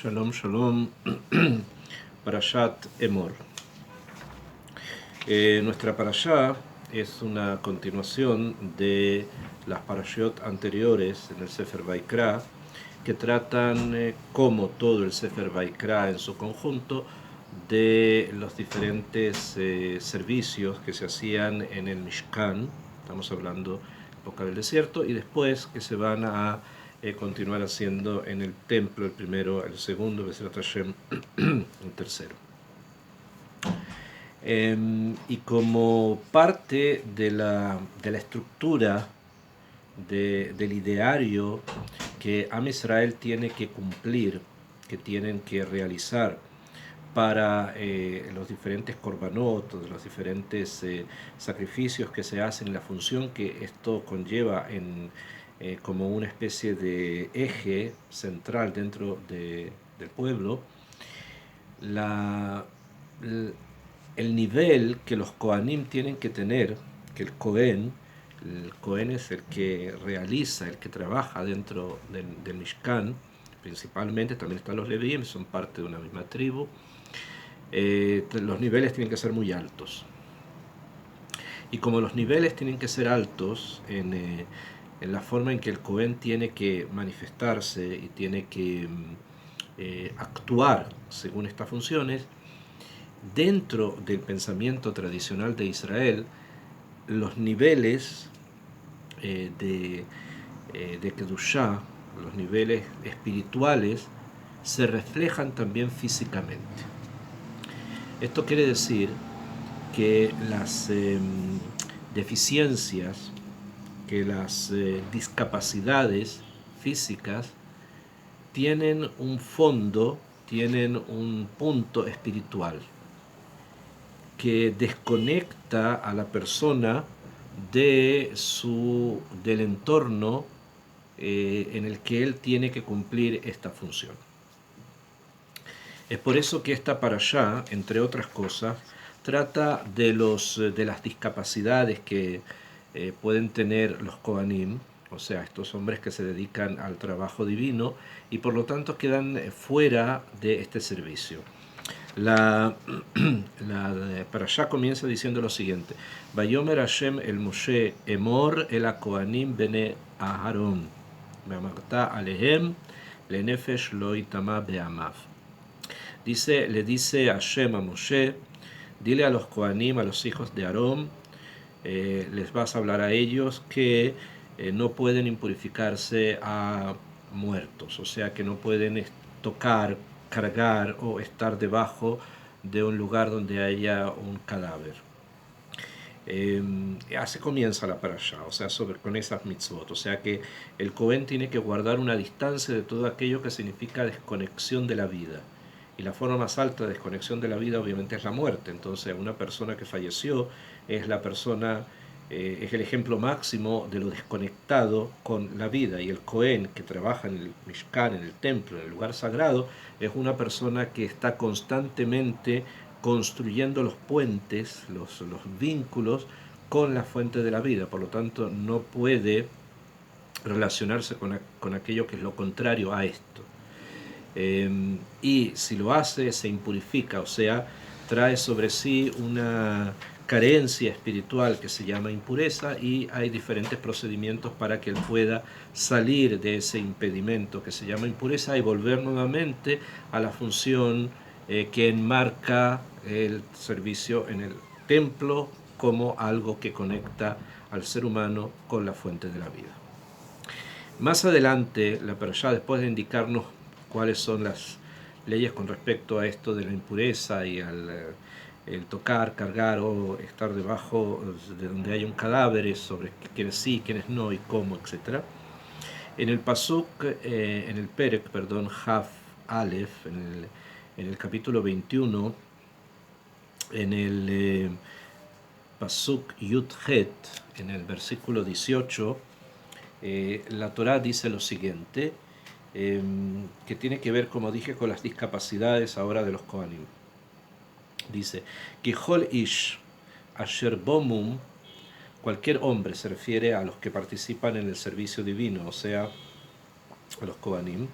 Shalom, shalom, Parashat Emor. Nuestra parashá es una continuación de las parashot anteriores en el Sefer Vaikra, que tratan, como todo el Sefer Vaikra en su conjunto, de los diferentes servicios que se hacían en el Mishkan. Estamos hablando época del desierto, y después que se van a continuar haciendo en el templo, el primero, el segundo, Be'ezrat Hashem, el tercero. Y como parte de la estructura del ideario que Am Israel tiene que cumplir, que tienen que realizar para los diferentes korbanot, los diferentes sacrificios que se hacen, la función que esto conlleva como una especie de eje central dentro del pueblo, el nivel que los Kohanim tienen que tener, que el Kohen es el que realiza, el que trabaja dentro del Mishkan, principalmente, también están los Levíim, son parte de una misma tribu. Los niveles tienen que ser muy altos. Y como los niveles tienen que ser altos en la forma en que el Kohen tiene que manifestarse y tiene que actuar según estas funciones, dentro del pensamiento tradicional de Israel, los niveles de Kedushá, los niveles espirituales, se reflejan también físicamente. Esto quiere decir que las deficiencias, que las discapacidades físicas tienen un fondo, tienen un punto espiritual que desconecta a la persona del entorno en el que él tiene que cumplir esta función. Es por eso que esta parashá, entre otras cosas, trata de las discapacidades que pueden tener los Kohanim, o sea, estos hombres que se dedican al trabajo divino y por lo tanto quedan fuera de este servicio. La parashá comienza diciendo lo siguiente: Vayomer Hashem el Moshe Emor el Kohanim bene Aharon ve'amarta alehem lenefesh lo itama be'amav. Le dice Hashem a Moshe: dile a los Kohanim, a los hijos de Aarón, les vas a hablar a ellos que no pueden impurificarse a muertos, o sea que no pueden tocar, cargar o estar debajo de un lugar donde haya un cadáver. Así comienza la parashá, o sea, con esas mitzvot, o sea que el Kohen tiene que guardar una distancia de todo aquello que significa desconexión de la vida. Y la forma más alta de desconexión de la vida obviamente es la muerte. Entonces una persona que falleció es es el ejemplo máximo de lo desconectado con la vida. Y el Kohen, que trabaja en el Mishkan, en el templo, en el lugar sagrado, es una persona que está constantemente construyendo los puentes, los vínculos con la fuente de la vida. Por lo tanto, no puede relacionarse con aquello que es lo contrario a esto. Y si lo hace, se impurifica, o sea, trae sobre sí una carencia espiritual que se llama impureza, y hay diferentes procedimientos para que él pueda salir de ese impedimento que se llama impureza y volver nuevamente a la función que enmarca el servicio en el templo como algo que conecta al ser humano con la fuente de la vida. Más adelante, la parashá, después de indicarnos cuáles son las leyes con respecto a esto de la impureza y el tocar, cargar o estar debajo de donde hay un cadáver, sobre quiénes sí, quiénes no y cómo, etc. En el pasuk, en el perek, Haf Aleph, en el capítulo 21, en el pasuk Yud Het, en el versículo 18, la Torá dice lo siguiente, que tiene que ver, como dije, con las discapacidades ahora de los Kohanim. Dice: Kihol ish asher bomum, cualquier hombre, se refiere a los que participan en el servicio divino, o sea, a los Kohanim.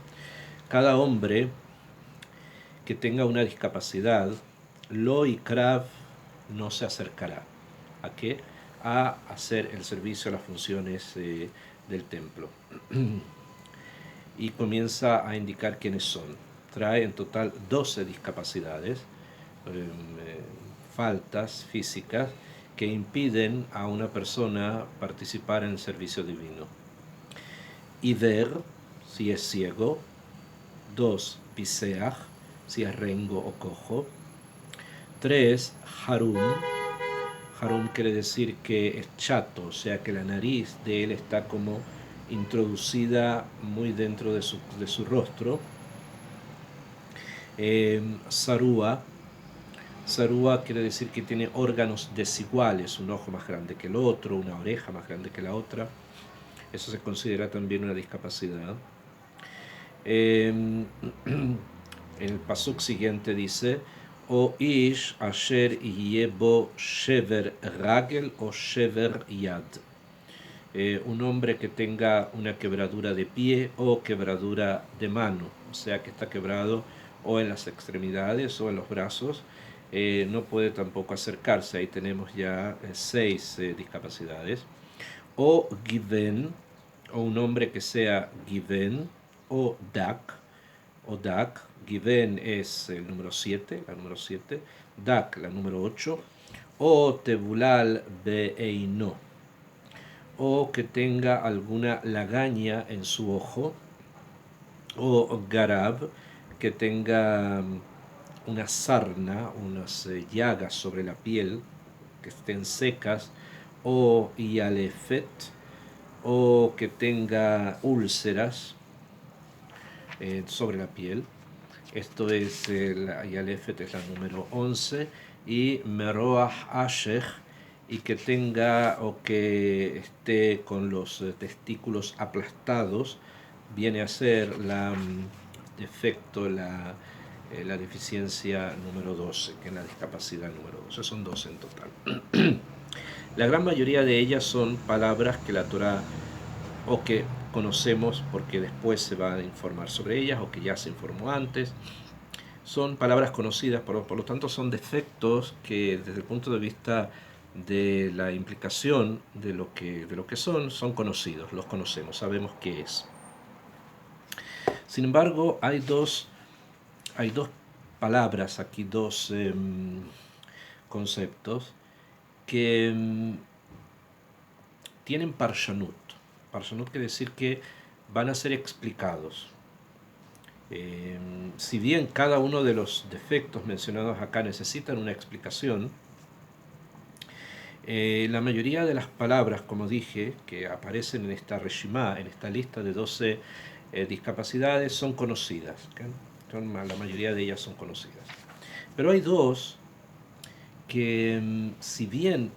Cada hombre que tenga una discapacidad, lo ikrav, no se acercará. ¿A qué? A hacer el servicio a las funciones del templo. Y comienza a indicar quiénes son. Trae en total 12 discapacidades, faltas físicas que impiden a una persona participar en el servicio divino. Iver, si es ciego. 2. Piseach, si es rengo o cojo. 3. Harum. Harum quiere decir que es chato, o sea que la nariz de él está como introducida muy dentro de su rostro. Sarúa. Sarúa quiere decir que tiene órganos desiguales, un ojo más grande que el otro, una oreja más grande que la otra. Eso se considera también una discapacidad. En el pasuk siguiente dice: O ish asher yebo shever ragel o shever yad. Un hombre que tenga una quebradura de pie o quebradura de mano, o sea que está quebrado o en las extremidades o en los brazos, no puede tampoco acercarse. Ahí tenemos ya 6 discapacidades. O given, o un hombre que sea given, o dak. O dak, given es el número 7, la número 7, dak, la número 8, o tebulal beeino, o que tenga alguna lagaña en su ojo, o garab, que tenga una sarna, unas llagas sobre la piel, que estén secas, o yalefet, o que tenga úlceras sobre la piel. Esto es la yalefet, es la número 11, y meroah ashech, y que tenga o que esté con los testículos aplastados, viene a ser la defecto, la deficiencia número 12, que es la discapacidad número 12. Son 12 en total. La gran mayoría de ellas son palabras que la Torá o que conocemos porque después se va a informar sobre ellas o que ya se informó antes. Son palabras conocidas, por lo tanto son defectos que desde el punto de vista de la implicación de lo que son conocidos, los conocemos, sabemos qué es. Sin embargo, hay dos palabras aquí, dos conceptos que tienen parshanut. Parshanut quiere decir que van a ser explicados. Si bien cada uno de los defectos mencionados acá necesitan una explicación, la mayoría de las palabras, como dije, que aparecen en esta reshimá, en esta lista de 12 discapacidades, son conocidas. ¿Okay? La mayoría de ellas son conocidas. Pero hay dos que, si bien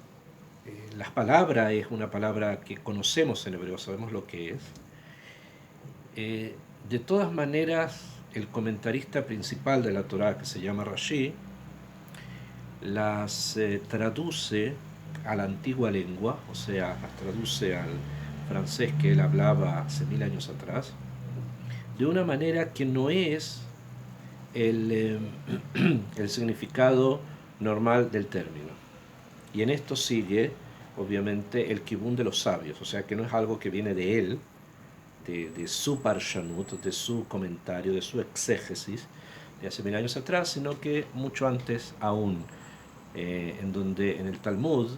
la palabra es una palabra que conocemos en hebreo, sabemos lo que es, de todas maneras, el comentarista principal de la Torá, que se llama Rashi, las traduce a la antigua lengua, o sea, las traduce al francés que él hablaba hace 1000 años atrás, de una manera que no es el significado normal del término. Y en esto sigue, obviamente, el kibún de los sabios, o sea, que no es algo que viene de él, de su parshanut, de su comentario, de su exégesis de hace 1000 años atrás, sino que mucho antes aún, en donde en el Talmud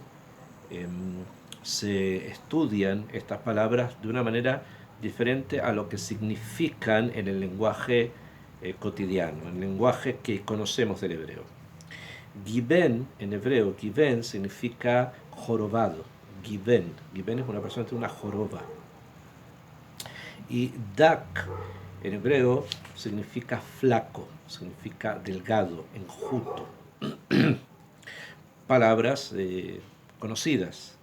se estudian estas palabras de una manera diferente a lo que significan en el lenguaje cotidiano, en el lenguaje que conocemos del hebreo. Given, en hebreo, given significa jorobado. Given es una persona que tiene una joroba. Y dak, en hebreo, significa flaco, significa delgado, enjuto. Palabras conocidas.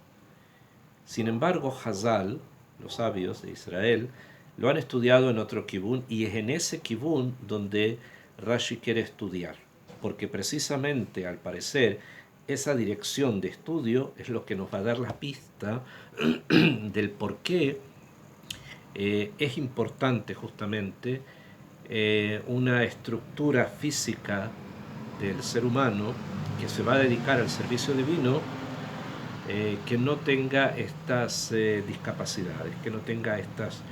Sin embargo, Hazal, los sabios de Israel, lo han estudiado en otro kibún, y es en ese kibún donde Rashi quiere estudiar, porque precisamente, al parecer, esa dirección de estudio es lo que nos va a dar la pista del por qué es importante justamente una estructura física del ser humano que se va a dedicar al servicio divino, que no tenga estas discapacidades, que no tenga estos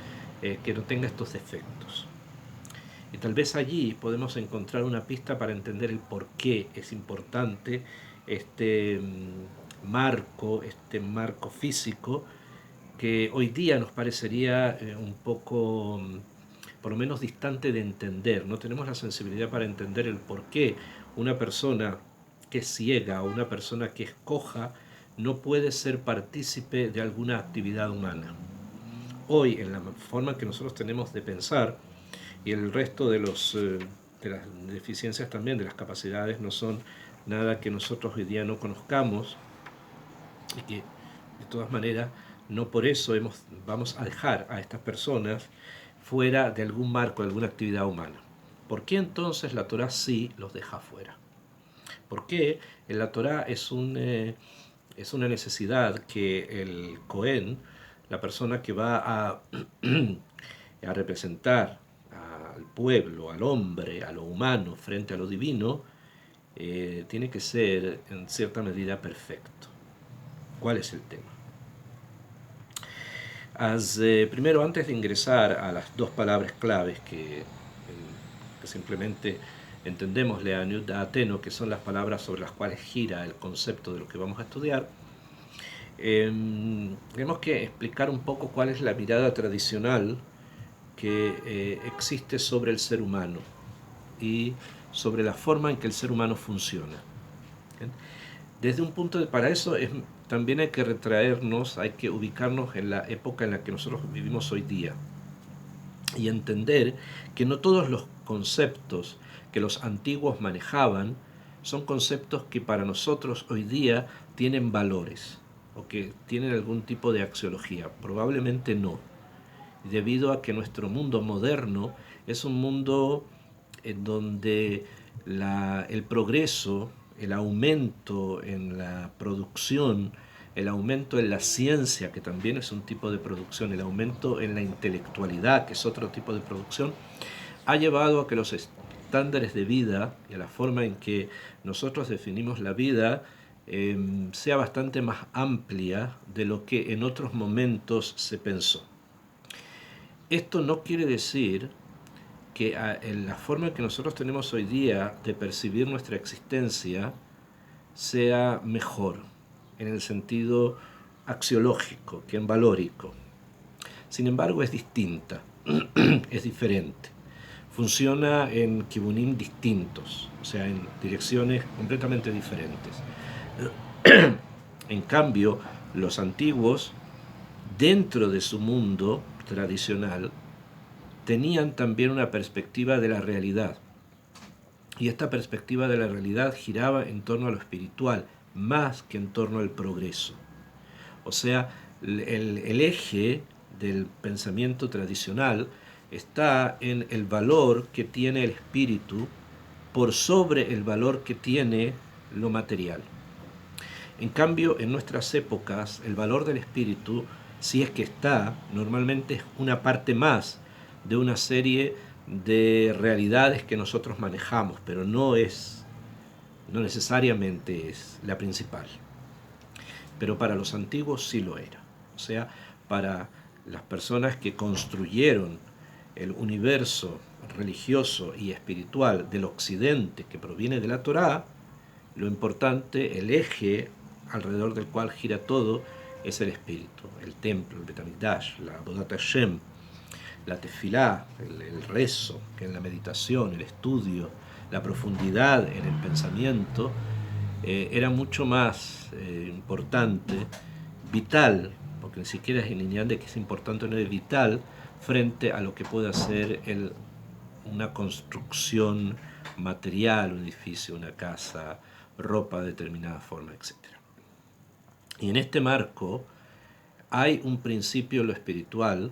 defectos. Y tal vez allí podemos encontrar una pista para entender el por qué es importante este marco físico, que hoy día nos parecería un poco, por lo menos distante de entender. No tenemos la sensibilidad para entender el por qué una persona que es ciega o una persona que es coja no puede ser partícipe de alguna actividad humana. Hoy, en la forma que nosotros tenemos de pensar, y el resto de las deficiencias también, de las capacidades, no son nada que nosotros hoy día no conozcamos, y que de todas maneras no por eso vamos a dejar a estas personas fuera de algún marco, de alguna actividad humana. ¿Por qué entonces la Torá sí los deja fuera? ¿Por qué en la Torá es una necesidad que el Cohen, la persona que va a representar al pueblo, al hombre, a lo humano frente a lo divino, tiene que ser en cierta medida perfecto? ¿Cuál es el tema? Primero, antes de ingresar a las dos palabras claves que simplemente entendemos Leanut Da'atenu, que son las palabras sobre las cuales gira el concepto de lo que vamos a estudiar, tenemos que explicar un poco cuál es la mirada tradicional que existe sobre el ser humano y sobre la forma en que el ser humano funciona. ¿Bien? Desde un punto de, para eso también hay que retraernos, hay que ubicarnos en la época en la que nosotros vivimos hoy día y entender que no todos los conceptos que los antiguos manejaban son conceptos que para nosotros hoy día tienen valores o que tienen algún tipo de axiología. Probablemente no, debido a que nuestro mundo moderno es un mundo en donde el progreso, el aumento en la producción, el aumento en la ciencia, que también es un tipo de producción, el aumento en la intelectualidad, que es otro tipo de producción, ha llevado a que los estándares de vida y a la forma en que nosotros definimos la vida sea bastante más amplia de lo que en otros momentos se pensó. Esto no quiere decir que en la forma que nosotros tenemos hoy día de percibir nuestra existencia sea mejor en el sentido axiológico que en valórico. Sin embargo, es distinta, es diferente. Funciona en kibunim distintos, o sea, en direcciones completamente diferentes. En cambio, los antiguos, dentro de su mundo tradicional, tenían también una perspectiva de la realidad. Y esta perspectiva de la realidad giraba en torno a lo espiritual, más que en torno al progreso. O sea, el eje del pensamiento tradicional está en el valor que tiene el espíritu por sobre el valor que tiene lo material. En cambio, en nuestras épocas, el valor del espíritu, si es que está, normalmente es una parte más de una serie de realidades que nosotros manejamos, pero no necesariamente es la principal. Pero para los antiguos sí lo era. O sea, para las personas que construyeron el universo religioso y espiritual del occidente que proviene de la Torá, lo importante, el eje alrededor del cual gira todo, es el espíritu, el templo, el Bet HaMikdash, la Avodat Hashem, la tefilá, el rezo, que en la meditación, el estudio, la profundidad en el pensamiento, era mucho más importante, vital, porque ni siquiera es lineal de que es importante o no, es vital, frente a lo que puede hacer una construcción material, un edificio, una casa, ropa de determinada forma, etc. Y en este marco hay un principio en lo espiritual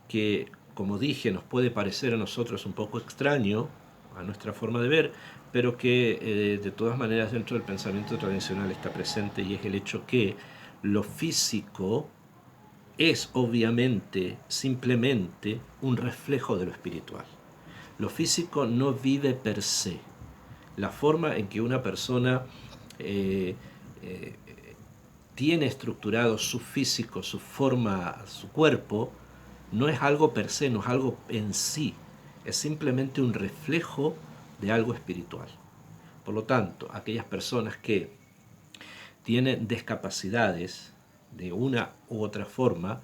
que, como dije, nos puede parecer a nosotros un poco extraño a nuestra forma de ver, pero que de todas maneras dentro del pensamiento tradicional está presente, y es el hecho que lo físico es obviamente simplemente un reflejo de lo espiritual. Lo físico no vive per se. La forma en que una persona eh, eh, tiene estructurado su físico, su forma, su cuerpo, no es algo per se, no es algo en sí, es simplemente un reflejo de algo espiritual. Por lo tanto, aquellas personas que tienen discapacidades de una u otra forma,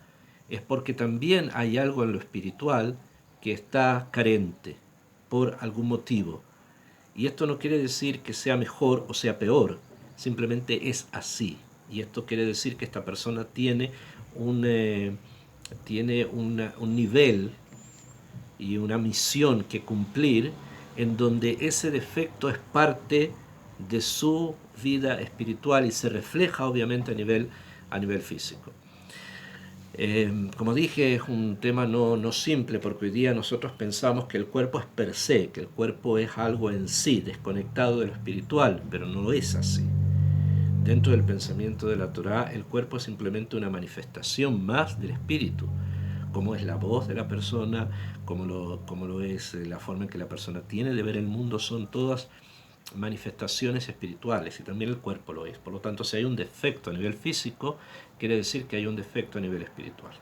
es porque también hay algo en lo espiritual que está carente por algún motivo. Y esto no quiere decir que sea mejor o sea peor, simplemente es así. Y esto quiere decir que esta persona tiene un nivel y una misión que cumplir en donde ese defecto es parte de su vida espiritual y se refleja obviamente a nivel físico. Como dije, es un tema no simple porque hoy día nosotros pensamos que el cuerpo es per se, que el cuerpo es algo en sí, desconectado de lo espiritual, pero no lo es así. Dentro del pensamiento de la Torá, el cuerpo es simplemente una manifestación más del espíritu, como es la voz de la persona, como lo es la forma en que la persona tiene de ver el mundo, son todas manifestaciones espirituales y también el cuerpo lo es. Por lo tanto, si hay un defecto a nivel físico, quiere decir que hay un defecto a nivel espiritual.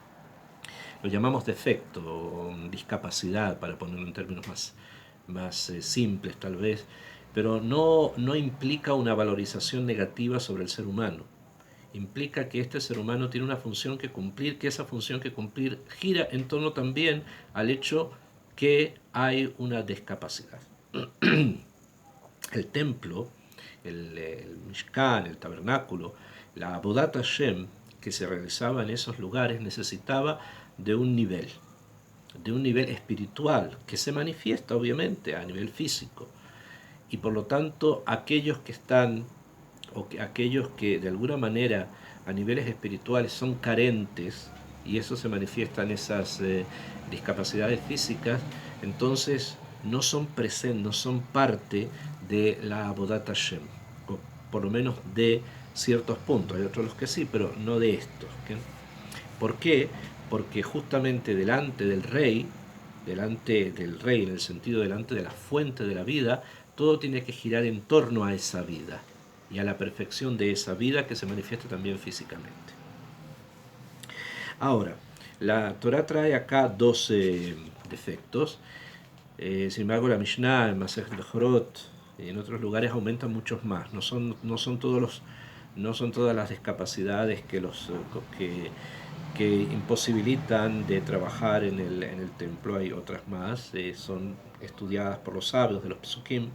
Lo llamamos defecto o discapacidad, para ponerlo en términos más simples tal vez, pero no implica una valorización negativa sobre el ser humano. Implica que este ser humano tiene una función que cumplir, que esa función que cumplir gira en torno también al hecho que hay una discapacidad. El templo, el Mishkan, el tabernáculo, la Avodat Hashem que se realizaba en esos lugares necesitaba de un nivel espiritual que se manifiesta obviamente a nivel físico. Y por lo tanto aquellos que están aquellos que de alguna manera a niveles espirituales son carentes y eso se manifiesta en esas discapacidades físicas, entonces no son presentes, no son parte de la Avodat Hashem, o por lo menos de ciertos puntos. Hay otros los que sí, pero no de estos. ¿Okay? ¿Por qué? Porque justamente delante del rey en el sentido delante de la fuente de la vida, todo tiene que girar en torno a esa vida y a la perfección de esa vida que se manifiesta también físicamente. Ahora, la Torah trae acá 12 defectos. Sin embargo, la Mishnah, el Masech Bechorot y en otros lugares aumentan muchos más. No son todas las discapacidades que imposibilitan de trabajar en el templo. Hay otras más. Son estudiadas por los sabios de los Pesukim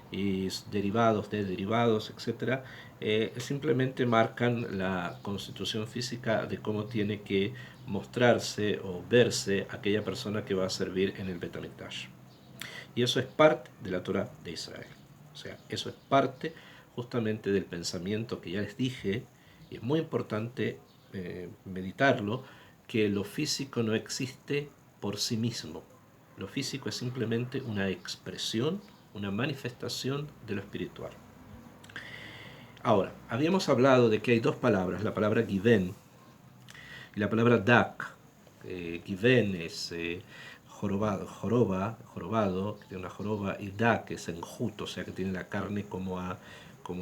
y derivados, etcétera, simplemente marcan la constitución física de cómo tiene que mostrarse o verse aquella persona que va a servir en el Bet HaMikdash. Y eso es parte de la Torah de Israel. O sea, eso es parte justamente del pensamiento que ya les dije, y es muy importante meditarlo, que lo físico no existe por sí mismo. Lo físico es simplemente una expresión, una manifestación de lo espiritual. Ahora, habíamos hablado de que hay dos palabras, la palabra given y la palabra dak. Given es jorobado, que tiene una joroba, y dak es enjuto, o sea que tiene la carne como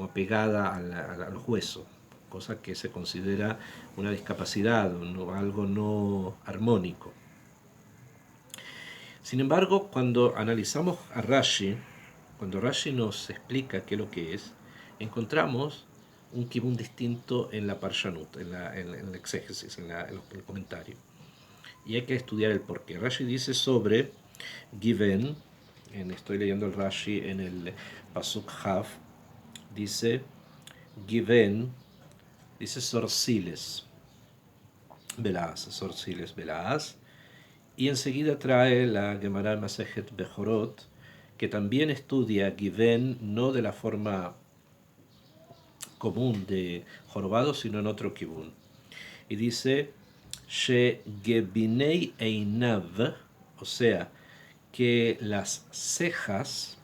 apegada a los huesos, cosa que se considera una discapacidad, algo no armónico. Sin embargo, cuando analizamos a Rashi, cuando Rashi nos explica qué es lo que es, encontramos un kibun distinto en la Parshanut, en el exégesis, en el comentario. Y hay que estudiar el porqué. Rashi dice sobre Given, estoy leyendo el Rashi en el Pasuk Hav, dice Given, dice sorciles, Belaaz, y enseguida trae la Gemara Masejet Bechorot, que también estudia Given no de la forma común de jorobado, sino en otro kibun. Y dice, She Gebinei Einav, o sea, que las cejas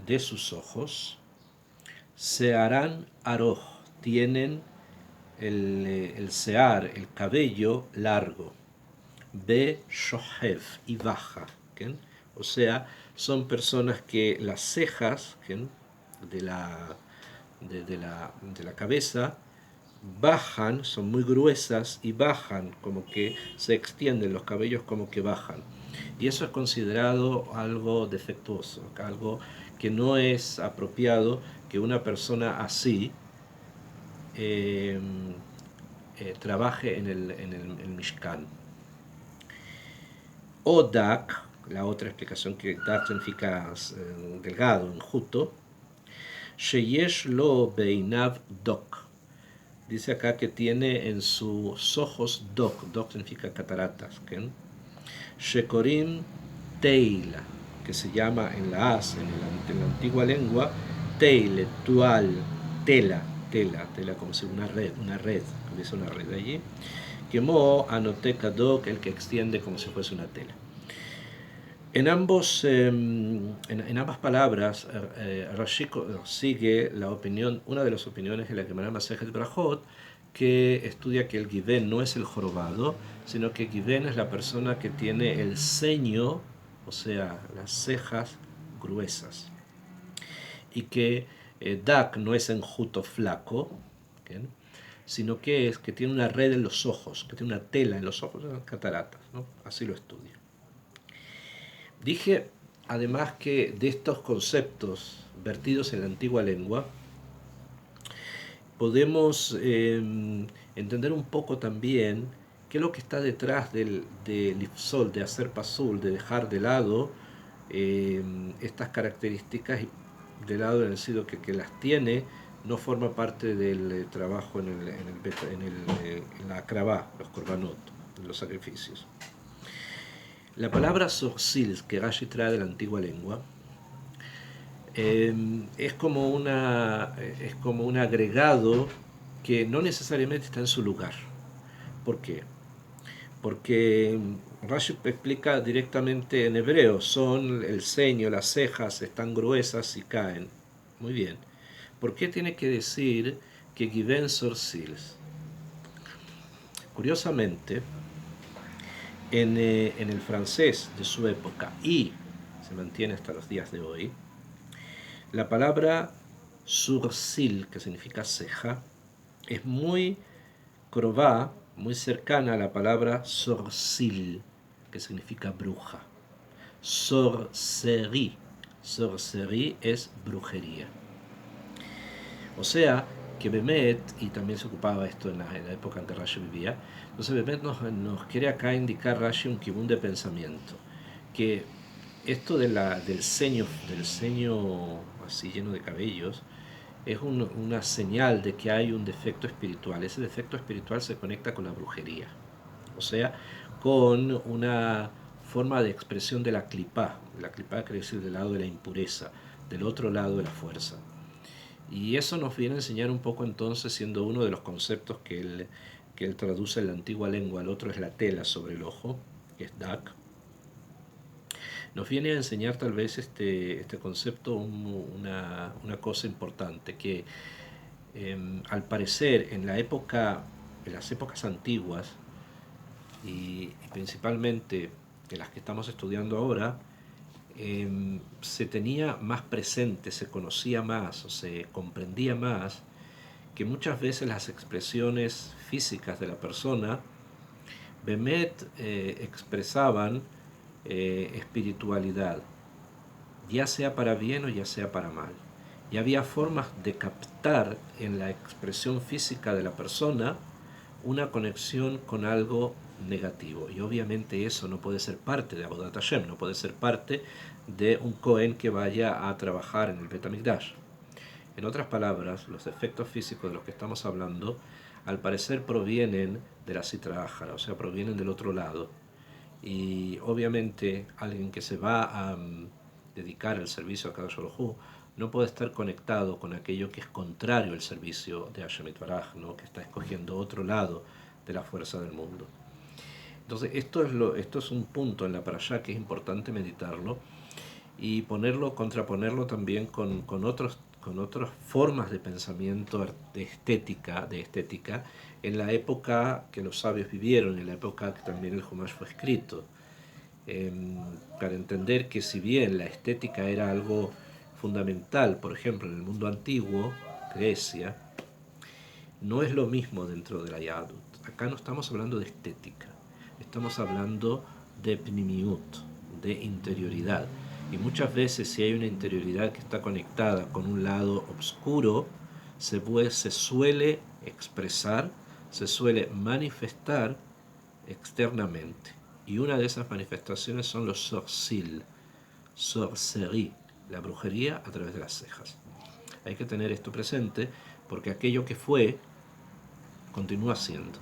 de sus ojos se harán aroj, tienen el sear, el cabello largo, be shohev, y baja. ¿okay? O sea, son personas que las cejas, ¿okay? de, la, de la cabeza bajan, son muy gruesas y bajan, como que se extienden los cabellos, como que bajan. Y eso es considerado algo defectuoso, algo que no es apropiado que una persona así eh, trabaje en el Mishkan. O dak, la otra explicación, que dak significa delgado, enjuto, sheyesh lo beinav dok. Dice acá que tiene en sus ojos dok significa cataratas, ¿okay? Shekorim teila, que se llama en la as, en la antigua lengua, teile, tual, tela, como si una red, hubiese una red allí. Quemó anote kadok, el que extiende como si fuese una tela. En ambas palabras, Rashi sigue la opinión, una de las opiniones de la Gemara Masejet Brajot, que estudia que el Given no es el jorobado, sino que Given es la persona que tiene el ceño, o sea, las cejas gruesas, y que Dak no es enjuto flaco, ¿okay? Sino que es que tiene una red en los ojos, que tiene una tela en los ojos, cataratas, ¿no? Así lo estudia. Dije además que de estos conceptos vertidos en la antigua lengua, podemos entender un poco también qué es lo que está detrás de Lifsol, de hacer pasul, de dejar de lado estas características, y de lado en el sentido que las tiene, no forma parte del trabajo en la akravá, los korbanot, en los sacrificios. La palabra sorsil, que Rashi trae de la antigua lengua, es como un agregado que no necesariamente está en su lugar. ¿Por qué? Porque Rashi explica directamente en hebreo, son el ceño, las cejas están gruesas y caen. Muy bien. ¿Por qué tiene que decir que Given Sorsils? Curiosamente, en el francés de su época, y se mantiene hasta los días de hoy, la palabra sursil, que significa ceja, es muy krová, muy cercana a la palabra sorsil, que significa bruja. Sorcerie es brujería. O sea, que Bemet, y también se ocupaba esto en la época en que Rashi vivía, entonces Bemet nos quiere acá indicar Rashi un kibún de pensamiento, que esto del ceño así lleno de cabellos, es una señal de que hay un defecto espiritual. Ese defecto espiritual se conecta con la brujería, o sea, con una forma de expresión de la clipá. La clipá quiere decir del lado de la impureza, del otro lado de la fuerza. Y eso nos viene a enseñar un poco entonces, siendo uno de los conceptos que él traduce en la antigua lengua, el otro es la tela sobre el ojo, que es dak. Nos viene a enseñar tal vez este concepto una cosa importante, que al parecer en las épocas antiguas, y principalmente en las que estamos estudiando ahora, se tenía más presente, se conocía más o se comprendía más que muchas veces las expresiones físicas de la persona Bemet expresaban espiritualidad, ya sea para bien o ya sea para mal. Y había formas de captar en la expresión física de la persona una conexión con algo negativo. Y obviamente eso no puede ser parte de Avodat Hashem, no puede ser parte de un Cohen que vaya a trabajar en el Bet HaMikdash. En otras palabras, los efectos físicos de los que estamos hablando, al parecer provienen de la Sitra Achara, o sea, provienen del otro lado. Y obviamente alguien que se va a dedicar al servicio a Kadosh Baruj Hu no puede estar conectado con aquello que es contrario al servicio de Hashem Yitbaraj, ¿no? Que está escogiendo otro lado de la fuerza del mundo. Entonces esto es un punto en la parashá que es importante meditarlo y contraponerlo también con otras formas de pensamiento de estética en la época que los sabios vivieron, en la época que también el Humash fue escrito. para entender que si bien la estética era algo fundamental, por ejemplo, en el mundo antiguo, Grecia, no es lo mismo dentro de la Yadut. Acá no estamos hablando de estética, estamos hablando de pnimiut, de interioridad. Y muchas veces si hay una interioridad que está conectada con un lado oscuro, se suele expresar, se suele manifestar externamente. Y una de esas manifestaciones son los sorcil, sorcerie, la brujería a través de las cejas. Hay que tener esto presente porque aquello que fue continúa siendo.